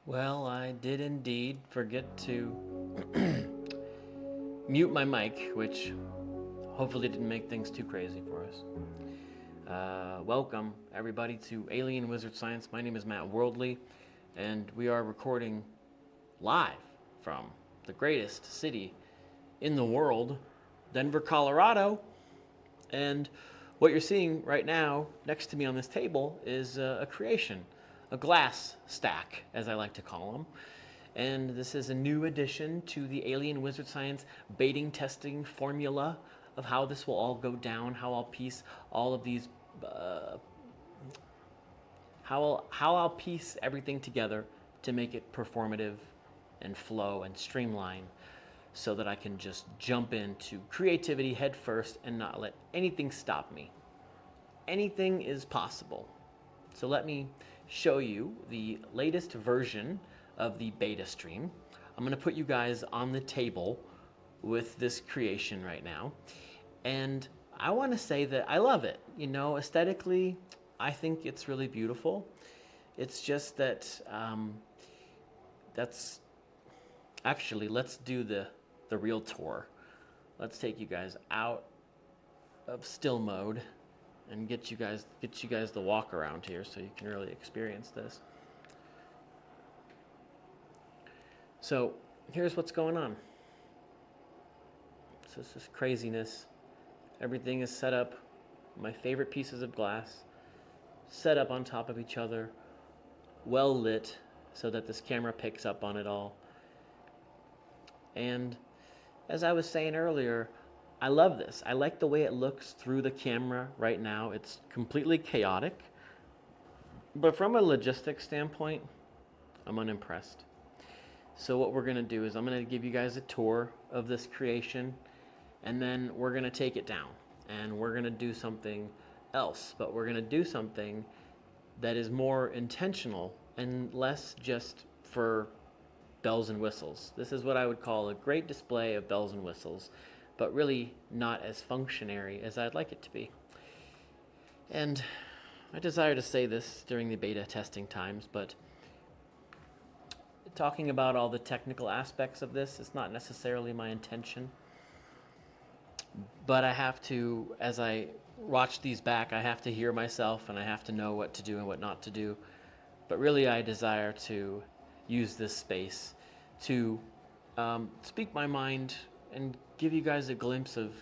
Well, I did indeed forget to mute my mic, which hopefully didn't make things too crazy for us. Welcome, everybody, to Alien Wizard Science. My name is Matt Worldly, and we are recording live from the greatest city in the world, Denver, Colorado. And what you're seeing right now next to me on this table is a creation, a glass stack, as I like to call them. And this is a new addition to the Alien Wizard Science baiting testing formula of how this will all go down, how I'll piece all of these, how I'll piece everything together to make it performative and flow and streamline so that I can just jump into creativity head first and not let anything stop me. Anything is possible. So let me show you the latest version of the beta stream. I'm going to put you guys on the table with this creation right now. And I want to say that I love it. You know, aesthetically, I think it's really beautiful. It's just that that's actually, let's do the real tour. Let's take you guys out of still mode and get you guys the walk around here so you can really experience this. So here's what's going on. So it's this craziness. Everything is set up, my favorite pieces of glass, set up on top of each other, well lit so that this camera picks up on it all. And as I was saying earlier, I love this. I like the way it looks through the camera right now. It's completely chaotic. But from a logistics standpoint, I'm unimpressed. So what we're going to do is I'm going to give you guys a tour of this creation, and then we're going to take it down. And we're going to do something else. But we're going to do something that is more intentional and less just for bells and whistles. This is what I would call a great display of bells and whistles, but really not as functionary as I'd like it to be. And I desire to say this during the beta testing times, but talking about all the technical aspects of this is not necessarily my intention. But I have to, as I watch these back, I have to hear myself and I have to know what to do and what not to do. But really I desire to use this space to speak my mind and give you guys a glimpse of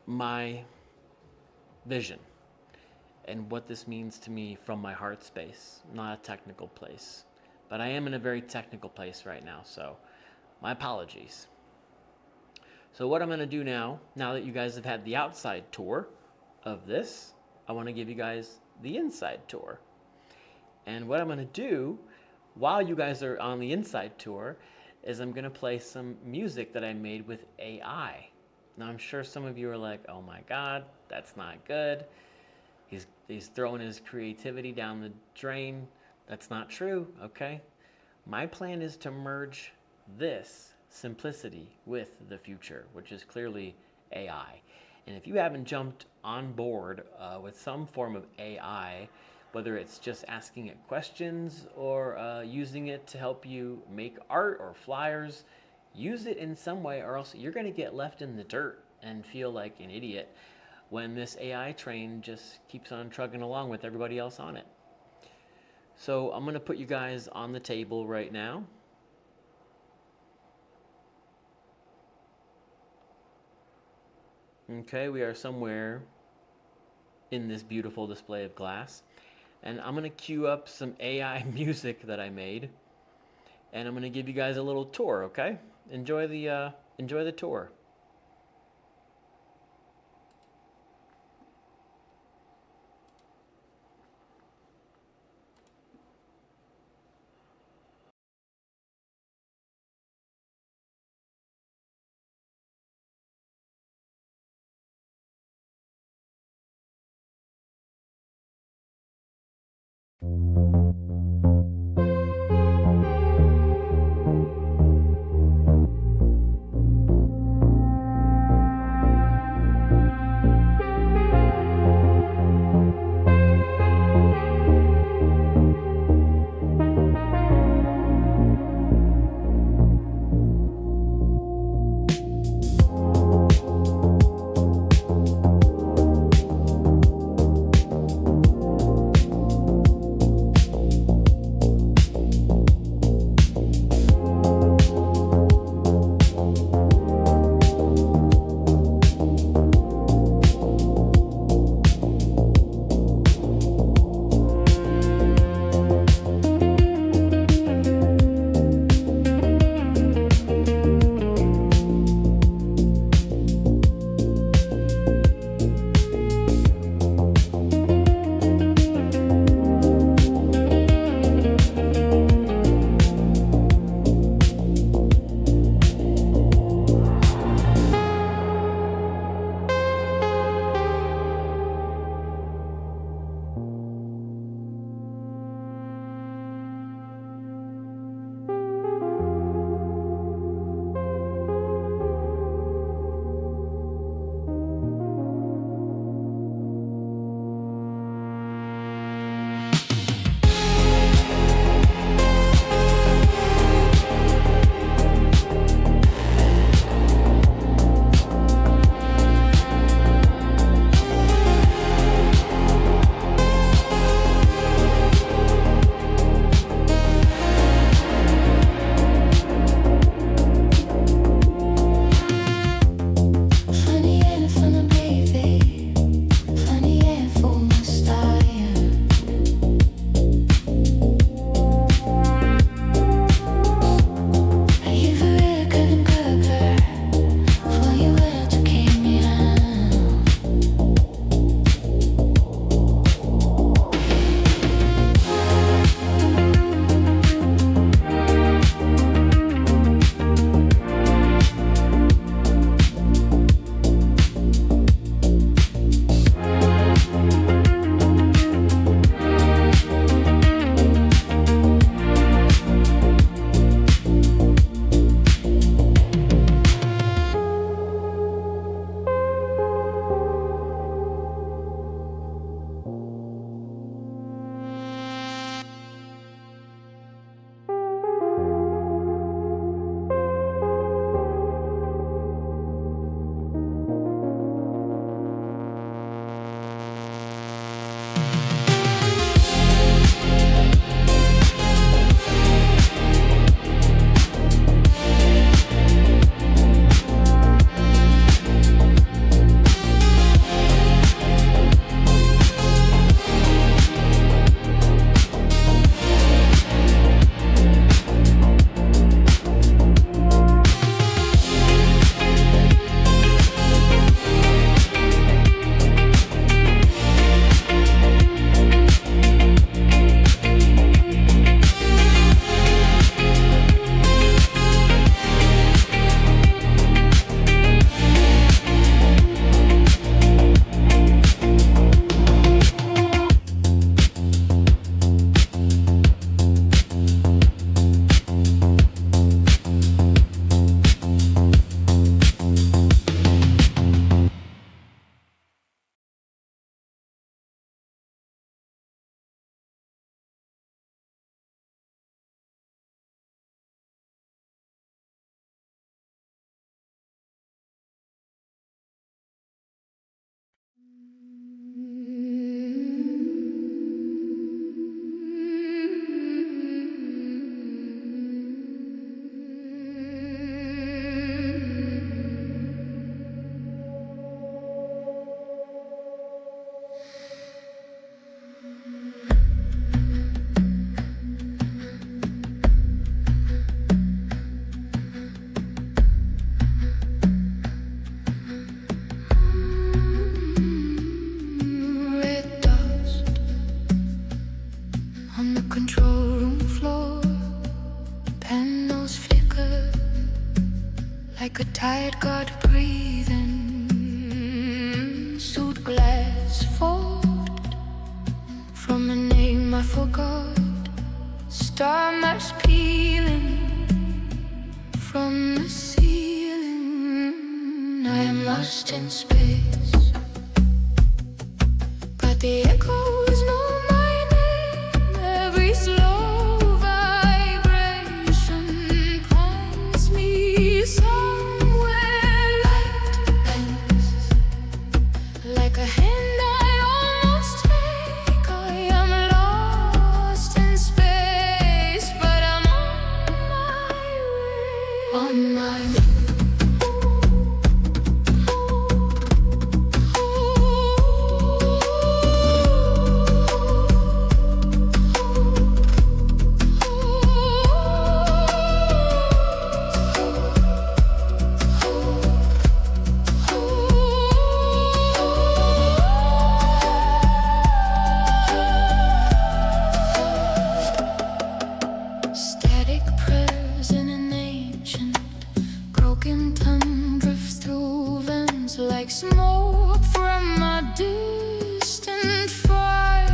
my vision and what this means to me from my heart space, not a technical place. But I am in a very technical place right now, so my apologies. So what I'm going to do now that you guys have had the outside tour of this, I want to give you guys the inside tour. And what I'm going to do while you guys are on the inside tour is I'm going to play some music that I made with AI. Now I'm sure some of you are like, oh my God, that's not good. He's throwing his creativity down the drain. That's not true, okay? My plan is to merge this simplicity with the future, which is clearly AI. And if you haven't jumped on board with some form of AI, whether it's just asking it questions or using it to help you make art or flyers, use it in some way or else you're going to get left in the dirt and feel like an idiot when this AI train just keeps on trucking along with everybody else on it. So I'm going to put you guys on the table right now. Okay, we are somewhere in this beautiful display of glass. And I'm going to cue up some AI music that I made. And I'm going to give you guys a little tour, okay? Enjoy the tour. the control room floor, panels flicker like a tired god breathing. Suit glass folded from a name I forgot. Star maps peeling from the ceiling. I am lost in space, but the echoes know my name. Every slow vibration points me somewhere light bends, like a hand I almost take. I am lost in space, but I'm on my way. Static prayers in an ancient broken tongue drifts through vents like smoke from a distant fire.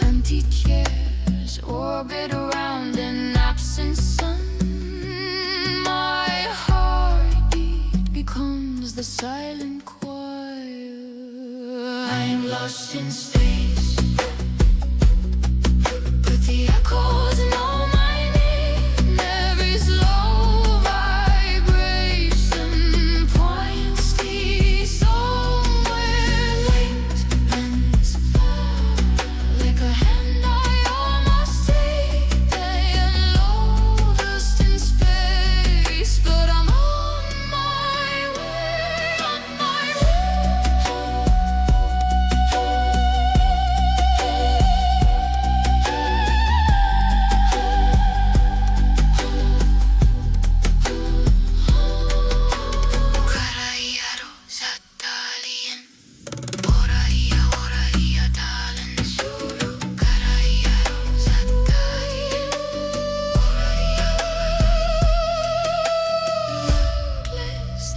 Empty chairs orbit around an absent sun. My heartbeat becomes the silent choir. I am lost in space, but the echoes know my name. Every slow vibration points me somewhere light bends, like a hand I almost take. I am lost in space, but I'm on my way, on my way.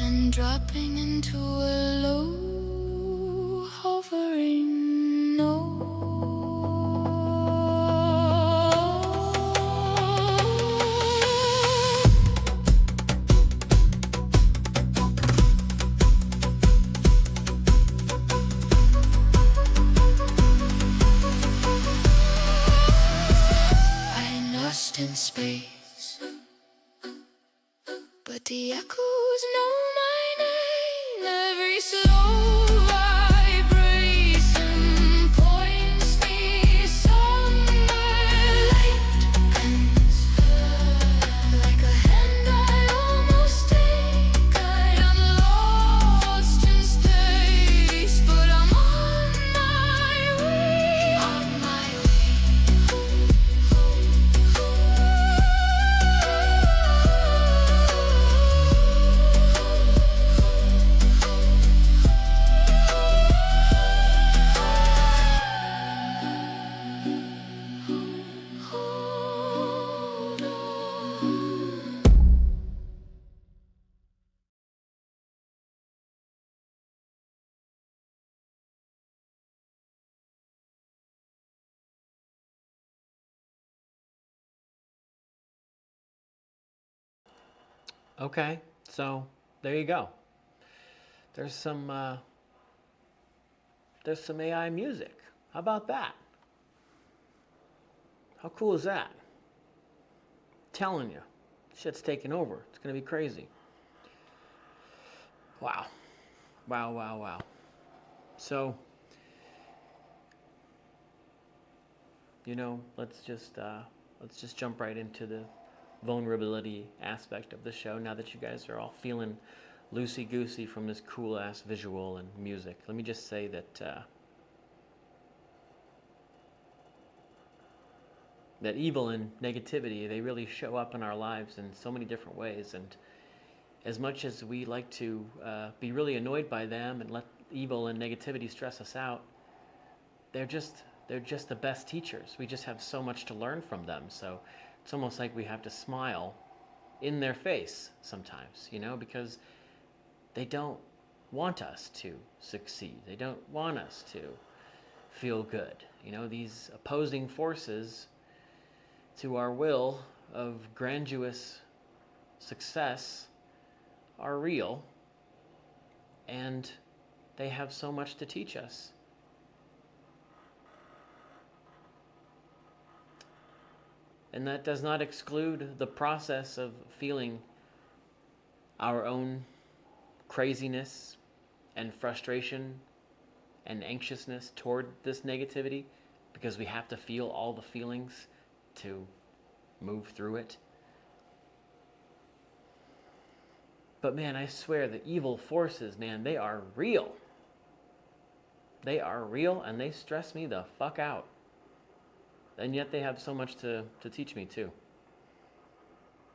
And dropping into a low hovering no. I'm lost in space, but the echoes know my name. Every slow vibration points me somewhere light bends, like a hand I almost take. I am lost in space, but I'm on my way, on my way. Okay, so there you go. There's some AI music. How about that? How cool is that? Telling you, shit's taking over. It's gonna be crazy. Wow, wow, wow, wow. So, let's just jump right into the vulnerability aspect of the show. Now that you guys are all feeling loosey-goosey from this cool-ass visual and music, let me just say that that evil and negativity, they really show up in our lives in so many different ways. And as much as we like to be really annoyed by them and let evil and negativity stress us out, they're just they're just the best teachers. We just have so much to learn from them. So it's almost like we have to smile in their face sometimes, because they don't want us to succeed. They don't want us to feel good. These opposing forces to our will of grandiose success are real, and they have so much to teach us. And that does not exclude the process of feeling our own craziness and frustration and anxiousness toward this negativity, because we have to feel all the feelings to move through it. But man, I swear the evil forces, man, they are real. They are real, and they stress me the fuck out. And yet they have so much to teach me too.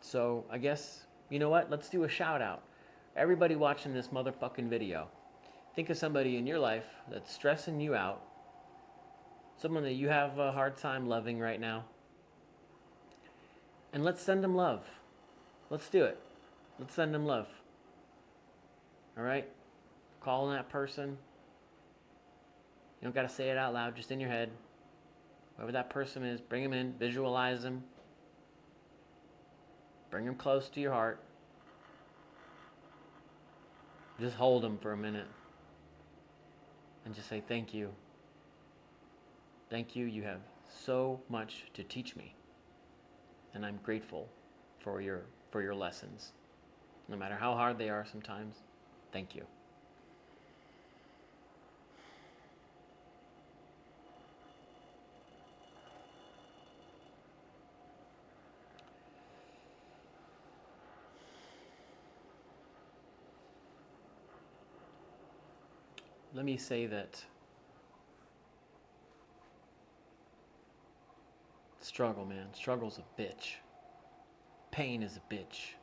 So I guess, you know what? Let's do a shout out. Everybody watching this motherfucking video, think of somebody in your life that's stressing you out. Someone that you have a hard time loving right now. And let's send them love. Let's do it. Let's send them love. All right? Call that person. You don't got to say it out loud, just in your head. Whoever that person is, bring them in, visualize them. Bring them close to your heart. Just hold them for a minute. And just say, thank you. Thank you. You have so much to teach me. And I'm grateful for your lessons. No matter how hard they are sometimes. Thank you. Let me say that struggle, man. Struggle's a bitch. Pain is a bitch.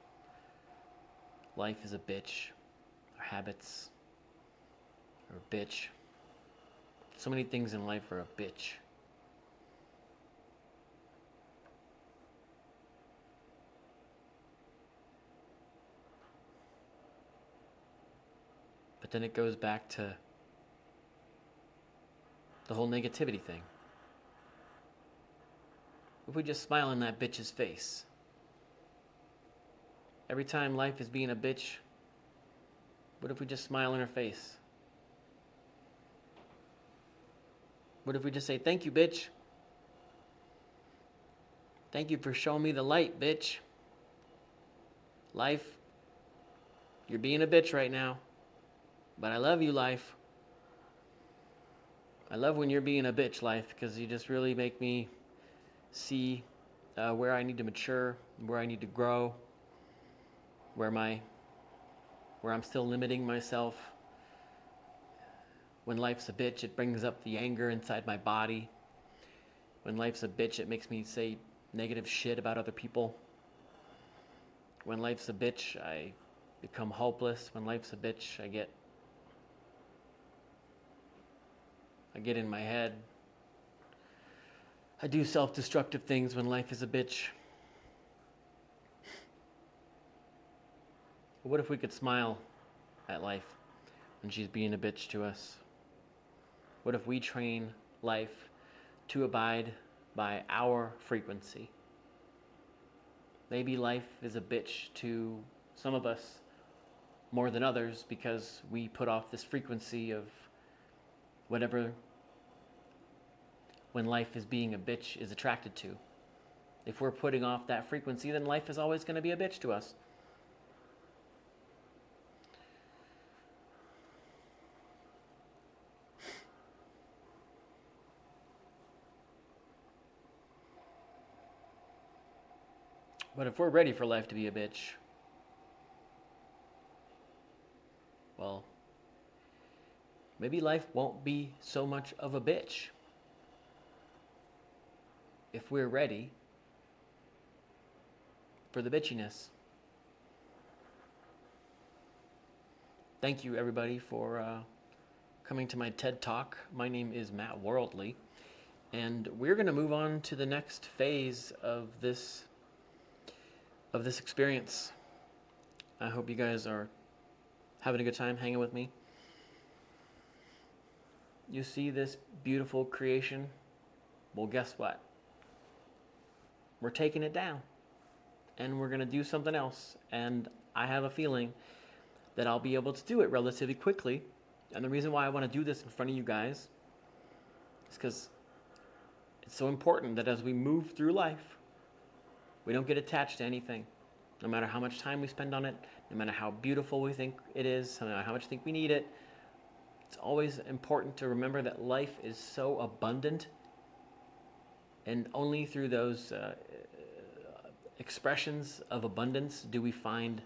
Life is a bitch. Our habits are a bitch. So many things in life are a bitch. But then it goes back to the whole negativity thing. If we just smile in that bitch's face, every time life is being a bitch, what if we just smile in her face? What if we just say, thank you, bitch? Thank you for showing me the light, bitch. Life, you're being a bitch right now, but I love you, life. I love when you're being a bitch, life, because you just really make me see where I need to mature, where I need to grow, where I'm still limiting myself. When life's a bitch, it brings up the anger inside my body. When life's a bitch, it makes me say negative shit about other people. When life's a bitch, I become hopeless. When life's a bitch, I get in my head. I do self-destructive things when life is a bitch. But what if we could smile at life when she's being a bitch to us? What if we train life to abide by our frequency? Maybe life is a bitch to some of us more than others because we put off this frequency of whatever when life is being a bitch is attracted to. If we're putting off that frequency, then life is always going to be a bitch to us. But if we're ready for life to be a bitch, well, maybe life won't be so much of a bitch. If we're ready for the bitchiness. Thank you, everybody, for coming to my TED Talk. My name is Matt Worldly, And we're going to move on to the next phase of this experience. I hope you guys are having a good time hanging with me. You see this beautiful creation? Well, guess what? We're taking it down. And we're going to do something else. And I have a feeling that I'll be able to do it relatively quickly. And the reason why I want to do this in front of you guys is because it's so important that as we move through life, we don't get attached to anything. No matter how much time we spend on it, no matter how beautiful we think it is, no matter how much we think we need it, it's always important to remember that life is so abundant, and only through those expressions of abundance do we find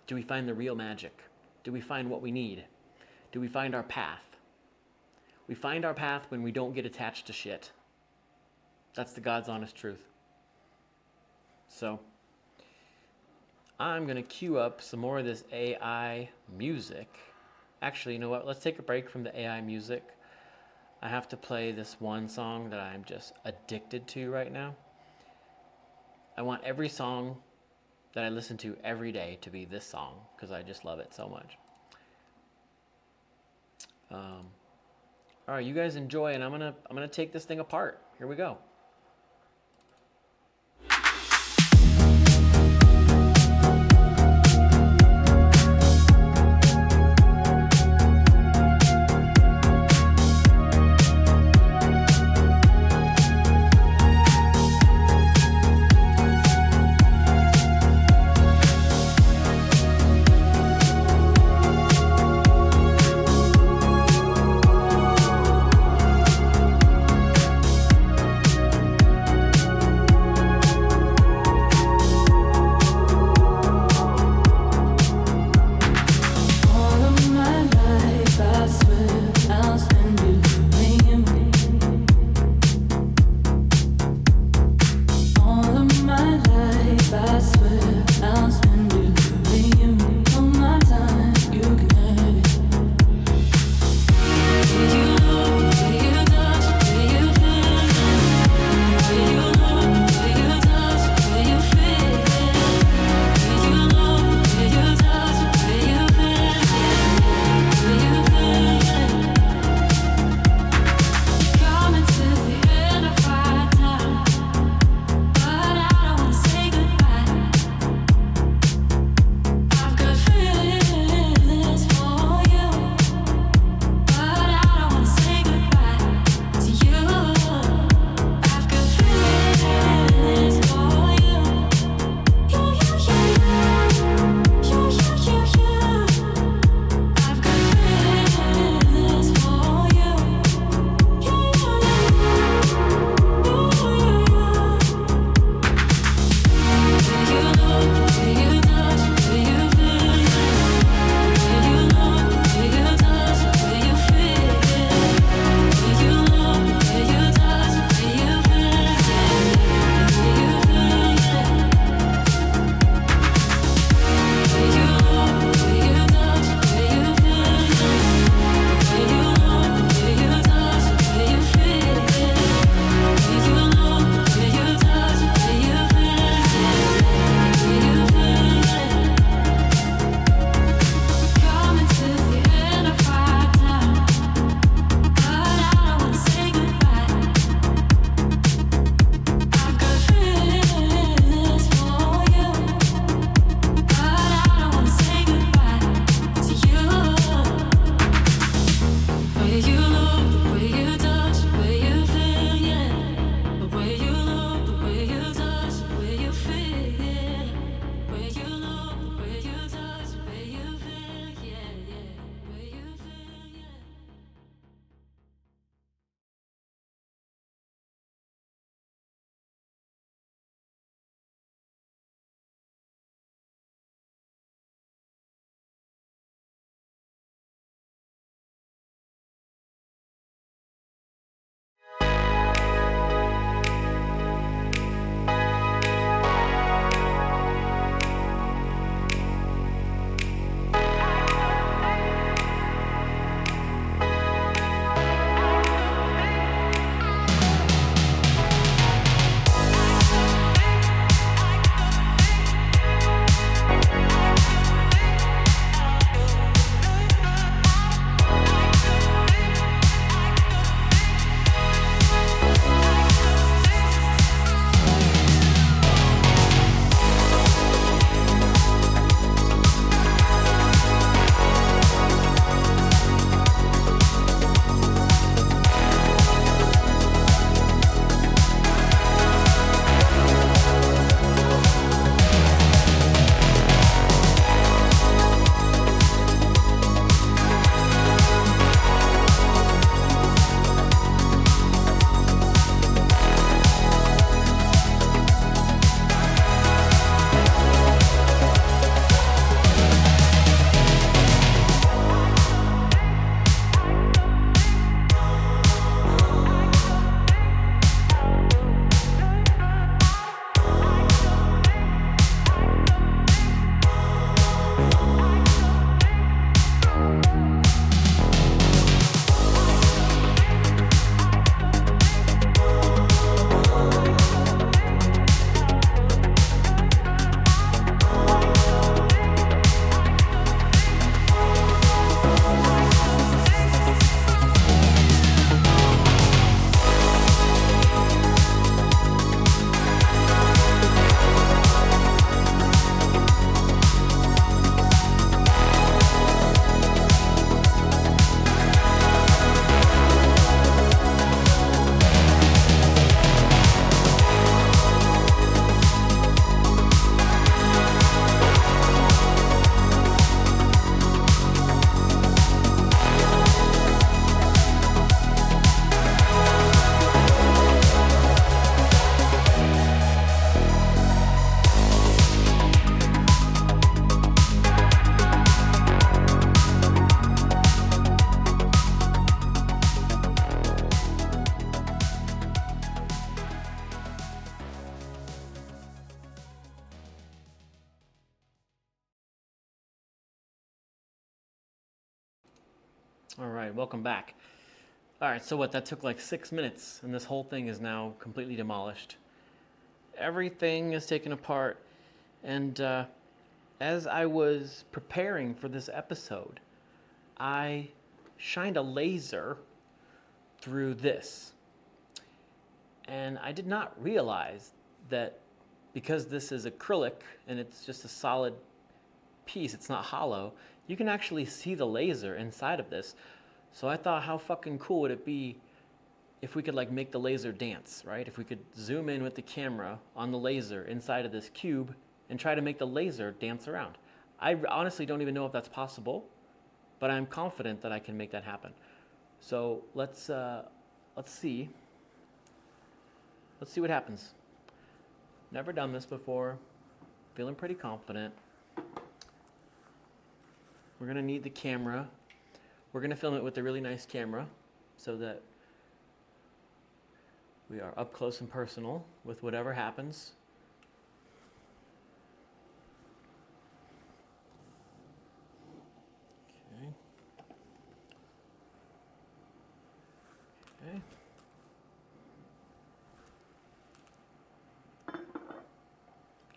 the real magic. Do we find what we need? Do we find our path? We find our path when we don't get attached to shit. That's the God's honest truth. So, I'm going to cue up some more of this AI music. Actually, you know what? Let's take a break from the AI music. I have to play this one song that I'm just addicted to right now. I want every song that I listen to every day to be this song because I just love it so much. All right, you guys enjoy, and I'm gonna take this thing apart. Here we go. All right, welcome back. All right, so what? That took like 6 minutes, and this whole thing is now completely demolished. Everything is taken apart, and as I was preparing for this episode, I shined a laser through this. And I did not realize that because this is acrylic and it's just a solid piece, it's not hollow, you can actually see the laser inside of this. So I thought, how fucking cool would it be if we could like make the laser dance, right? If we could zoom in with the camera on the laser inside of this cube and try to make the laser dance around. I honestly don't even know if that's possible, but I'm confident that I can make that happen. So let's see. Let's see what happens. Never done this before. Feeling pretty confident. We're gonna need the camera. We're gonna film it with a really nice camera so that we are up close and personal with whatever happens. Okay. Okay.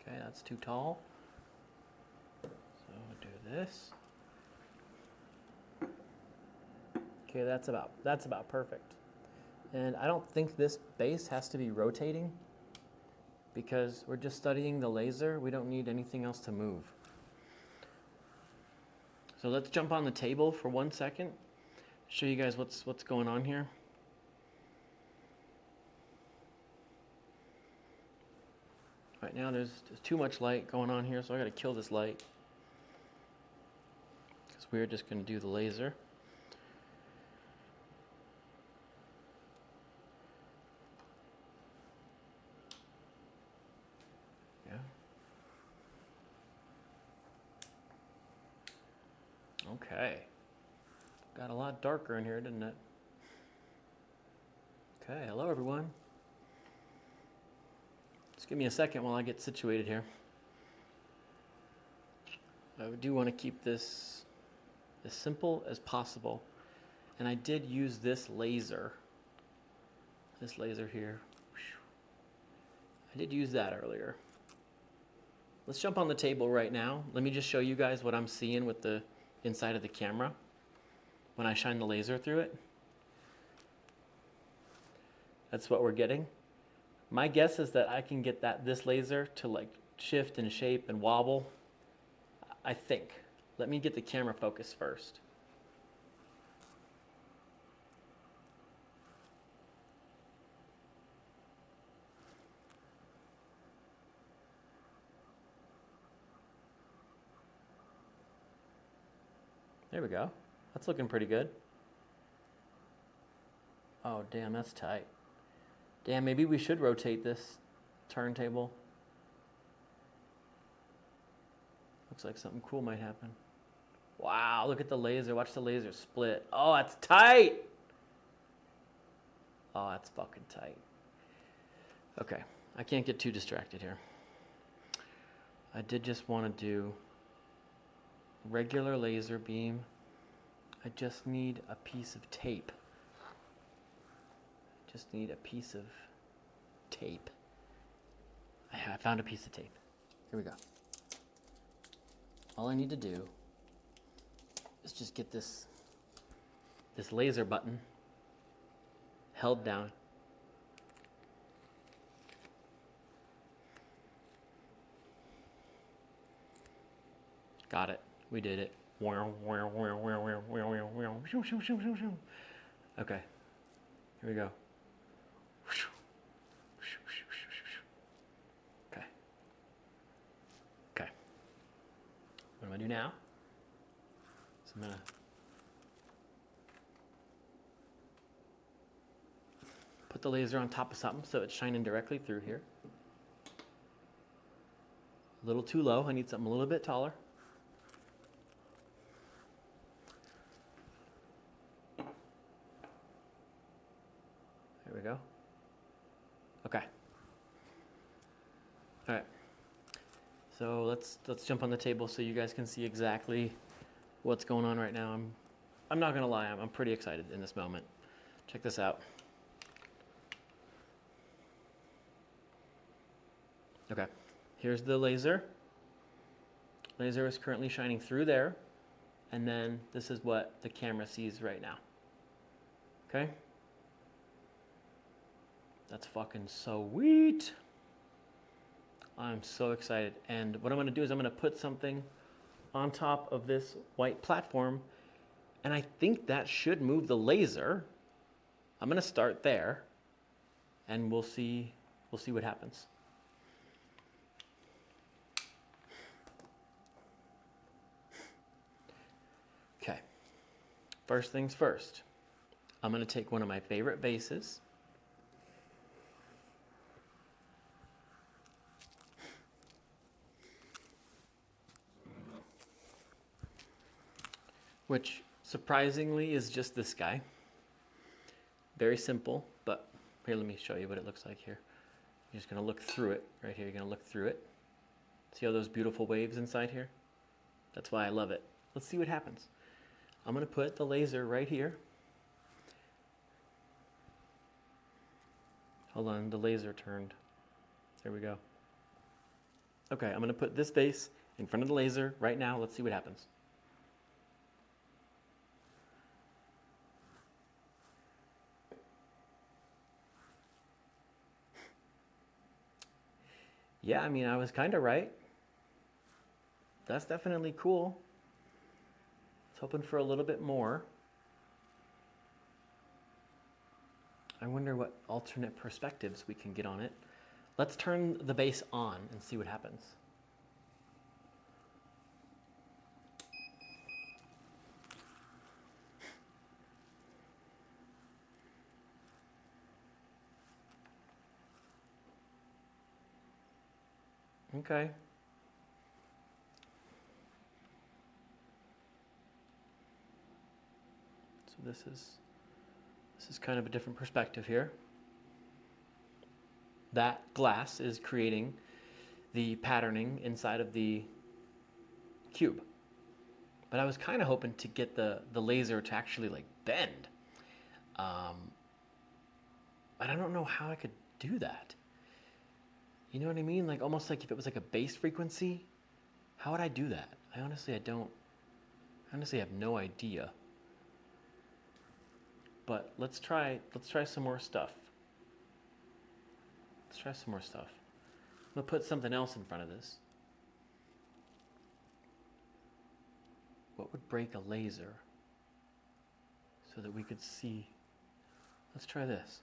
Okay, that's too tall. So we'll do this. Okay, that's about perfect. And I don't think this base has to be rotating because we're just studying the laser. We don't need anything else to move. So let's jump on the table for 1 second. Show you guys what's going on here. Right now there's too much light going on here, so I gotta kill this light. Because we're just gonna do the laser. Yeah. Okay. Got a lot darker in here, didn't it? Okay, hello everyone. Just give me a second while I get situated here. I do want to keep this as simple as possible. And I did use this laser here. I did use that earlier. Let's jump on the table right now. Let me just show you guys what I'm seeing with the inside of the camera when I shine the laser through it. That's what we're getting. My guess is that I can get this laser to like shift and shape and wobble. I think. Let me get the camera focus first. There we go. That's looking pretty good. Oh, damn, that's tight. Damn, maybe we should rotate this turntable. Looks like something cool might happen. Wow, look at the laser. Watch the laser split. Oh, that's tight. Oh, that's fucking tight. Okay, I can't get too distracted here. I did just want to do regular laser beam. I just need a piece of tape. Just need a piece of tape. I found a piece of tape. Here we go. All I need to do is just get this laser button held down. Got it. We did it. Okay. Here we go. Okay. Okay. What do I do now? So I'm gonna put the laser on top of something so it's shining directly through here. A little too low. I need something a little bit taller. There we go. Okay. All right. So let's jump on the table so you guys can see exactly what's going on right now. I'm I'm not gonna lie, I'm pretty excited in this moment. Check this out. Okay, here's the laser. Laser is currently shining through there, and then this is what the camera sees right now. Okay? That's fucking sweet. I'm so excited. And what I'm gonna do is I'm gonna put something on top of this white platform, and I think that should move the laser. I'm gonna start there, and we'll see what happens. Okay, first things first. I'm gonna take one of my favorite vases. Which surprisingly is just this guy. Very simple, but here, let me show you what it looks like here. You're just gonna look through it, right here, you're gonna look through it. See all those beautiful waves inside here? That's why I love it. Let's see what happens. I'm gonna put the laser right here. Hold on, the laser turned. There we go. Okay, I'm gonna put this vase in front of the laser right now. Let's see what happens. Yeah, I mean, I was kind of right. That's definitely cool. It's hoping for a little bit more. I wonder what alternate perspectives we can get on it. Let's turn the base on and see what happens. Okay. So this is kind of a different perspective here. That glass is creating the patterning inside of the cube. But I was kind of hoping to get the laser to actually like bend. But I don't know how I could do that. You know what I mean? Like almost like if it was like a bass frequency, how would I do that? I honestly have no idea. But let's try some more stuff. Let's try some more stuff. I'm gonna put something else in front of this. What would break a laser so that we could see? Let's try this.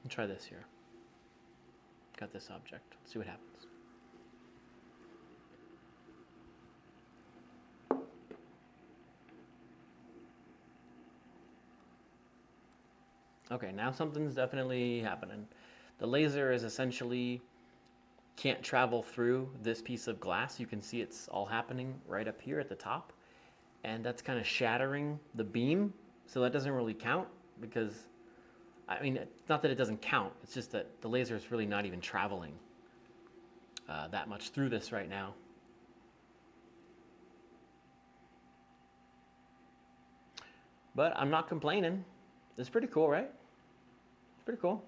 Try this here. Got this object. Let's see what happens. Okay, now something's definitely happening. The laser is essentially can't travel through this piece of glass. You can see it's all happening right up here at the top. And that's kind of shattering the beam. So that doesn't really count because I mean, it's not that it doesn't count. It's just that the laser is really not even traveling that much through this right now. But I'm not complaining. It's pretty cool, right? It's pretty cool.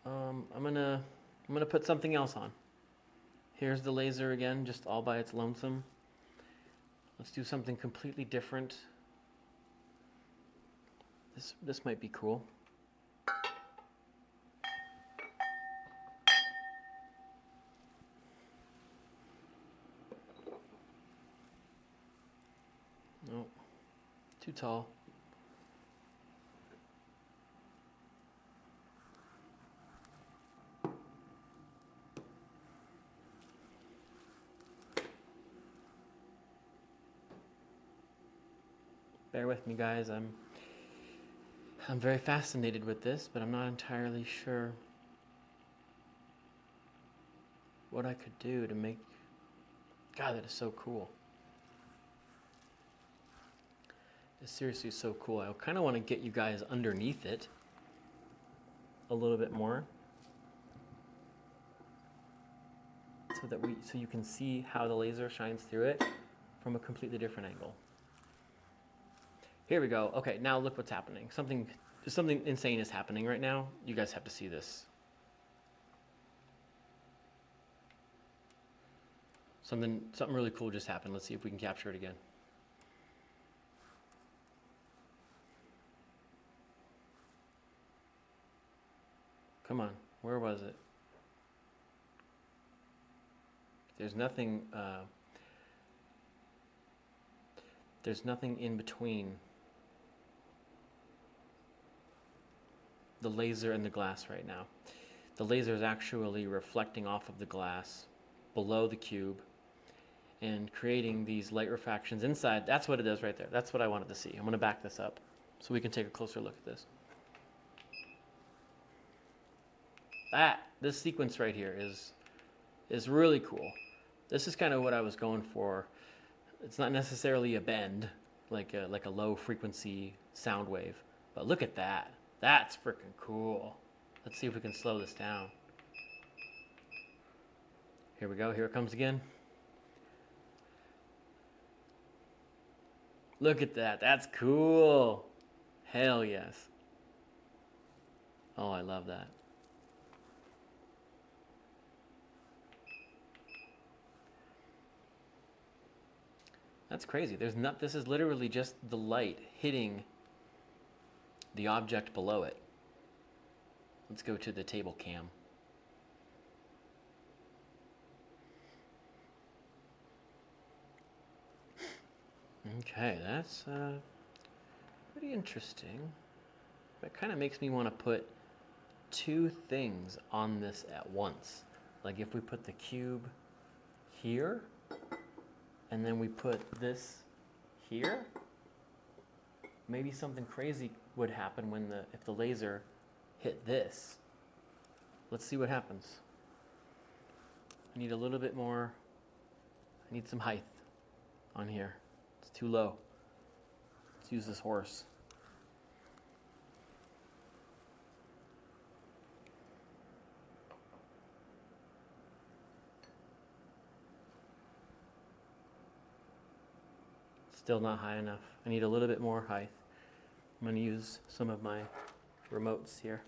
I'm gonna put something else on. Here's the laser again, just all by its lonesome. Let's do something completely different. This might be cool. No, too tall. Bear with me, guys. I'm very fascinated with this, but I'm not entirely sure what I could do to make... God, that is so cool. It's seriously so cool. I kind of want to get you guys underneath it a little bit more so you can see how the laser shines through it from a completely different angle. Here we go. Okay, now look what's happening. Something insane is happening right now. You guys have to see this. Something really cool just happened. Let's see if we can capture it again. Come on, where was it? There's nothing in between the laser and the glass right now. The laser is actually reflecting off of the glass below the cube and creating these light refractions inside. That's what it is right there. That's what I wanted to see. I'm going to back this up so we can take a closer look at this. This sequence right here is really cool. This is kind of what I was going for. It's not necessarily a bend, like a low frequency sound wave, but look at that. That's freaking cool. Let's see if we can slow this down. Here we go. Here it comes again. Look at that. That's cool. Hell yes. Oh, I love that. That's crazy. This is literally just the light hitting the object below it. Let's go to the table cam. Okay, that's pretty interesting. It kind of makes me want to put two things on this at once. Like if we put the cube here, and then we put this here, maybe something crazy would happen if the laser hit this. Let's see what happens. I need a little bit more. I need some height on here. It's too low. Let's use this horse. Still not high enough. I need a little bit more height. I'm going to use some of my remotes here.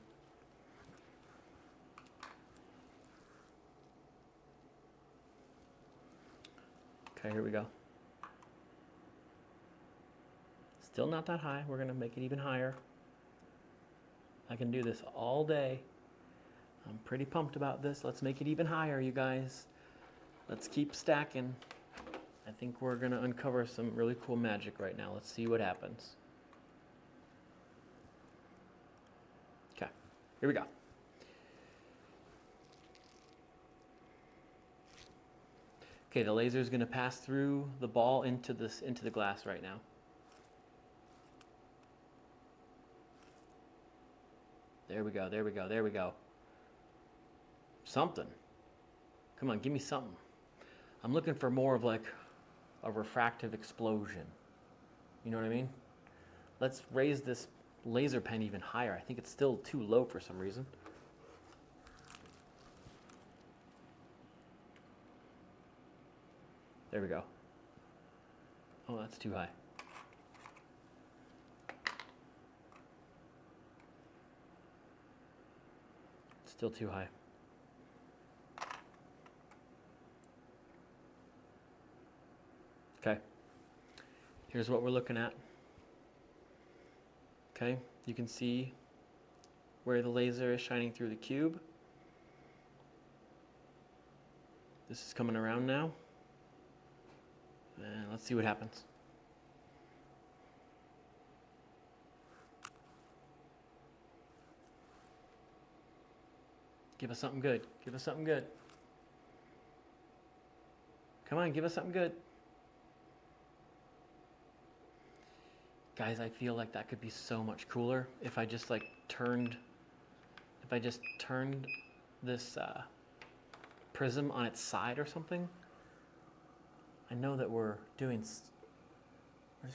Okay, here we go. Still not that high. We're going to make it even higher. I can do this all day. I'm pretty pumped about this. Let's make it even higher, you guys. Let's keep stacking. I think we're going to uncover some really cool magic right now. Let's see what happens. Okay, here we go. Okay, the laser is going to pass through the ball into the glass right now. There we go, there we go, there we go. Something. Come on, give me something. I'm looking for more of like a refractive explosion. You know what I mean? Let's raise this laser pen even higher. I think it's still too low for some reason. There we go. Oh, that's too high. Still too high. Okay, here's what we're looking at. Okay, you can see where the laser is shining through the cube. This is coming around now. And let's see what happens. Give us something good. Give us something good. Come on, give us something good. Guys, I feel like that could be so much cooler if I just turned this prism on its side or something. I know that we're just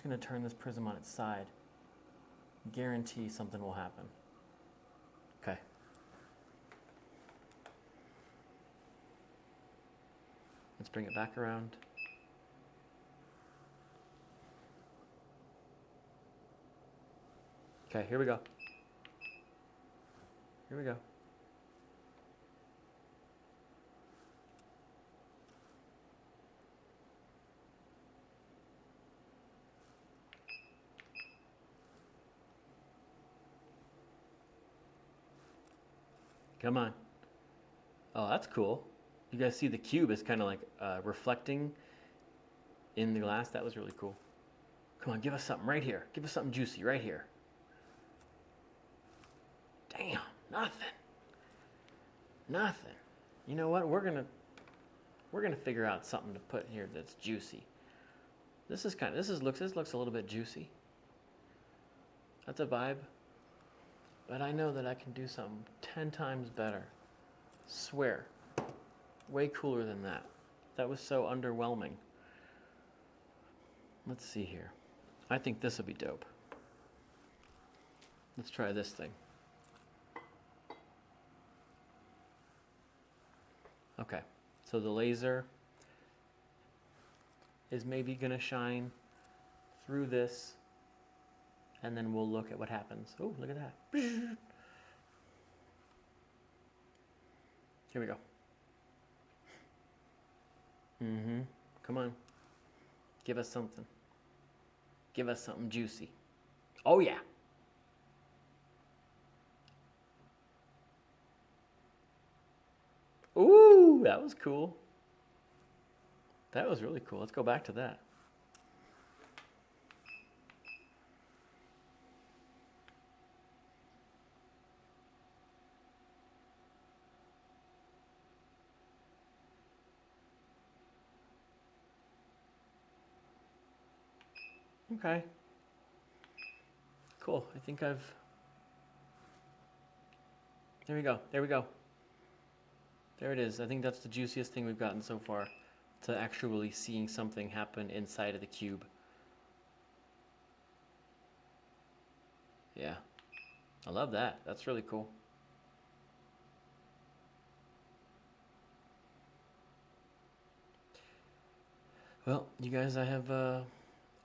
going to turn this prism on its side. Guarantee something will happen. Okay. Let's bring it back around. Okay, here we go. Here we go. Come on. Oh, that's cool. You guys see the cube is kind of like reflecting in the glass. That was really cool. Come on, give us something right here. Give us something juicy right here. Damn, nothing. Nothing. You know what? We're gonna figure out something to put here that's juicy. This looks a little bit juicy. That's a vibe. But I know that I can do something 10 times better. Swear. Way cooler than that. That was so underwhelming. Let's see here. I think this will be dope. Let's try this thing. Okay, so the laser is maybe going to shine through this, and then we'll look at what happens. Oh, look at that. Here we go. Come on. Give us something. Give us something juicy. Oh, yeah. Ooh, that was cool. That was really cool. Let's go back to that. Okay. Cool. I think I've... There we go. There we go. There it is. I think that's the juiciest thing we've gotten so far, to actually seeing something happen inside of the cube. Yeah. I love that. That's really cool. Well, you guys, I have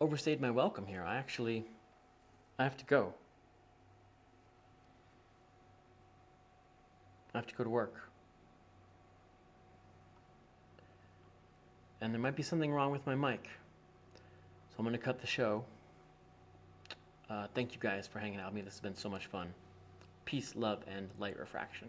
overstayed my welcome here. I have to go. I have to go to work. And there might be something wrong with my mic. So I'm going to cut the show. Thank you guys for hanging out with me. This has been so much fun. Peace, love, and light refraction.